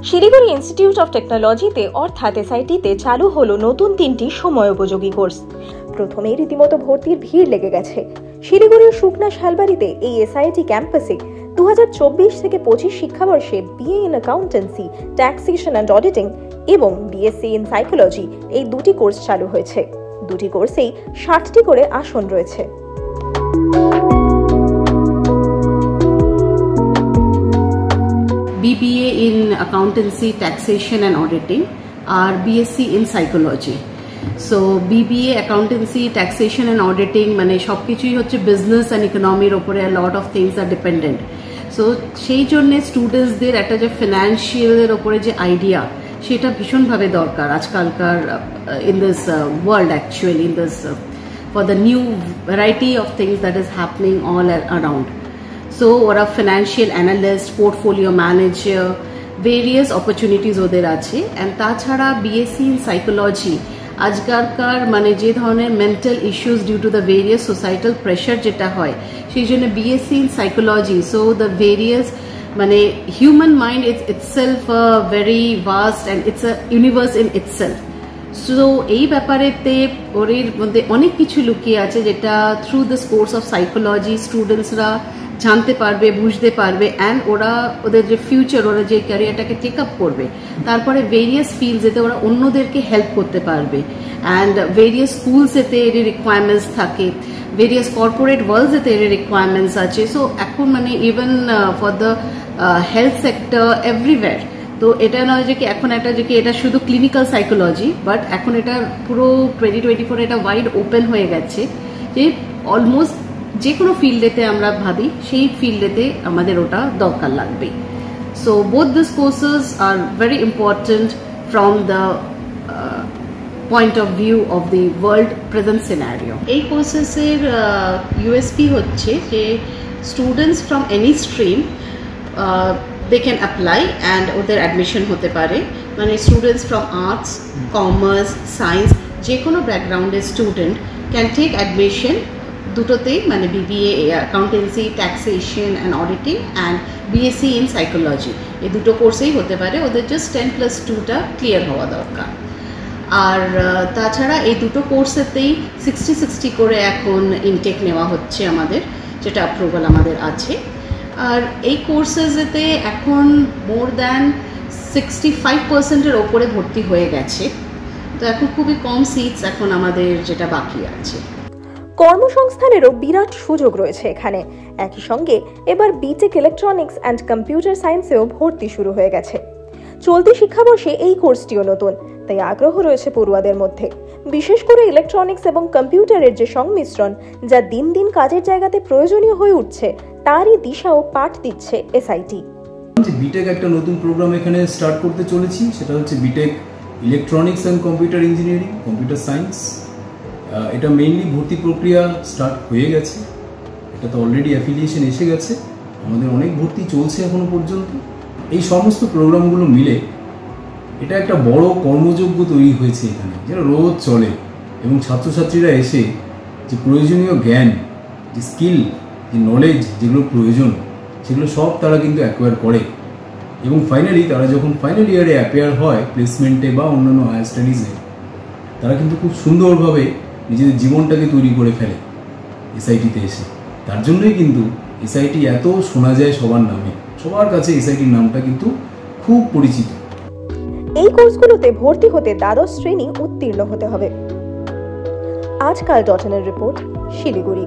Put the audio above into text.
Siliguri institute of টেকনোলজিতে অর্থাৎ এসআইটিতে চালু হলো নতুন 3টি সময় উপযোগী কোর্স। প্রথমেই রীতিমতো ভর্তির ভিড় লেগে গেছে। শিলিগুড়ির শুকনা শালবাড়িতে এই এসআইটি ক্যাম্পাসে 2024 থেকে 25 শিক্ষাবর্ষে BA in accountancy, taxation and auditing এবং বিএসসি ইন সাইকোলজি এই দুটি কোর্স চালু হয়েছে। দুটি কোর্সেই 60টি করে আসন রয়েছে। BBA in Accountancy, Taxation and Auditing, or BSc in Psychology. So BBA Accountancy, Taxation and Auditing মানে সবকিছুই হচ্ছে বিজনেস অ্যান্ড ইকোনমির ওপরে a lot of things are dependent. So সেই জন্য স্টুডেন্টসদের একটা যে ফিনান্সিয়ালের ওপরে যে আইডিয়া সেটা ভীষণভাবে দরকার আজকালকার in this world actually, in this for the new variety of things that is happening all around. So ওরা financial analyst, portfolio manager, various opportunities ওদের আছে। অ্যান্ড তাছাড়া বিএসসি ইন সাইকোলজি আজকালকার মানে যে ধরনের mental issues due to the various societal pressure যেটা হয় সেই জন্য BSc in psychology. So the various মানে human mind itself very vast and it's a universe in itself. So এই ব্যাপারেতে ওর মধ্যে অনেক কিছু লুকিয়ে আছে যেটা through this course of psychology স্টুডেন্টসরা জানতে পারবে, বুঝতে পারবে। অ্যান্ড ওরা ওদের যে ফিউচার, ওরা যে ক্যারিয়ারটাকে টেক আপ করবে, তারপরে ভেরিয়াস ফিল্ডস এতে ওরা অন্যদেরকে হেল্প করতে পারবে। অ্যান্ড ভেরিয়াস স্কুলস এতে এর রিকোয়ারমেন্টস থাকে, ভেরিয়াস কর্পোরেট ওয়ার্ল্ডস এতে এর রিকোয়ারমেন্টস আছে। সো এখন মানে even for the health sector everywhere. তো এটা নয় যে কি এখন একটা যে কি এটা শুধু ক্লিনিক্যাল সাইকোলজি, বাট এখন এটা পুরো 2024 এটা ওয়াইড ওপেন হয়ে গেছে যে অলমোস্ট যে কোনো ফিল্ডেতে আমরা ভাবি সেই ফিল্ডেতে আমাদের ওটা দরকার লাগবে। So both this courses are very important from the point of view of the world present scenario. এই কোর্সেসের ইউএসপি হচ্ছে যে students from any stream they can apply and ওদের অ্যাডমিশন হতে পারে। মানে students from arts, commerce, science যে কোনো ব্যাকগ্রাউন্ডের স্টুডেন্ট ক্যান টেক অ্যাডমিশন দুটোতেই, মানে BBA accountancy, taxation and auditing and BSc in psychology এই দুটো কোর্সেই হতে পারে। ওদের জাস্ট 10+2টা ক্লিয়ার হওয়া দরকার। আর তাছাড়া এই দুটো কোর্সেতেই 60 করে এখন ইনটেক নেওয়া হচ্ছে আমাদের, যেটা অ্যাপ্রুভাল আমাদের আছে। আর এই কোর্সেসেতে এখন মোর দ্যান 65%-এর ওপরে ভর্তি হয়ে গেছে। তো এখন খুবই কম সিটস এখন আমাদের যেটা বাকি আছে। কর্মসংস্থানেরও বিরাট সুযোগ রয়েছে এখানে। একই সঙ্গে এবার বিটেক ইলেকট্রনিক্স অ্যান্ড কম্পিউটার সায়েন্সেও ভর্তি শুরু হয়ে গেছে। চলতি শিক্ষাবর্ষে এই কোর্সটিও নতুন, তাই আগ্রহ রয়েছে পড়ুয়াদের মধ্যে। বিশেষ করে ইলেকট্রনিক্স এবং কম্পিউটারের যে সংমিশ্রণ যা দিন দিন কাজের জায়গাতে প্রয়োজনীয় হয়ে উঠছে, তারই দিশাও পাঠ দিচ্ছে এসআইটি। বিটেক একটা নতুন প্রোগ্রাম এখানে স্টার্ট করতে চলেছি, সেটা হচ্ছে B Tech electronics and computer engineering, computer science. এটা মেইনলি ভর্তি প্রক্রিয়া স্টার্ট হয়ে গেছে, এটা তো অলরেডি অ্যাফিলিয়েশন এসে গেছে, আমাদের অনেক ভর্তি চলছে এখনো পর্যন্ত। এই সমস্ত প্রোগ্রামগুলো মিলে এটা একটা বড় কর্মযোগ্য তৈরি হয়েছে এখানে, যেটা রোজ চলে এবং ছাত্রছাত্রীরা এসে যে প্রয়োজনীয় জ্ঞান, যে স্কিল, যে নলেজ যেগুলো প্রয়োজন সেগুলো সব তারা কিন্তু অ্যাকোয়ার করে এবং ফাইনালি তারা যখন ফাইনাল ইয়ারে অ্যাপেয়ার হয় প্লেসমেন্টে বা অন্যান্য হায়ার স্টাডিজে, তারা কিন্তু খুব সুন্দরভাবে নিজেদের জীবনটাকে তৈরি করে ফেলে এসআইটিতে এসে। তার জন্যই কিন্তু এসআইটি এত শোনা যায় সবার নামে, সবার কাছে এসআইটির নামটা কিন্তু খুব পরিচিত। এই কোর্সগুলোতে ভর্তি হতে দ্বাদশ শ্রেণী উত্তীর্ণ হতে হবে। আজকাল.in রিপোর্ট, শিলিগুড়ি।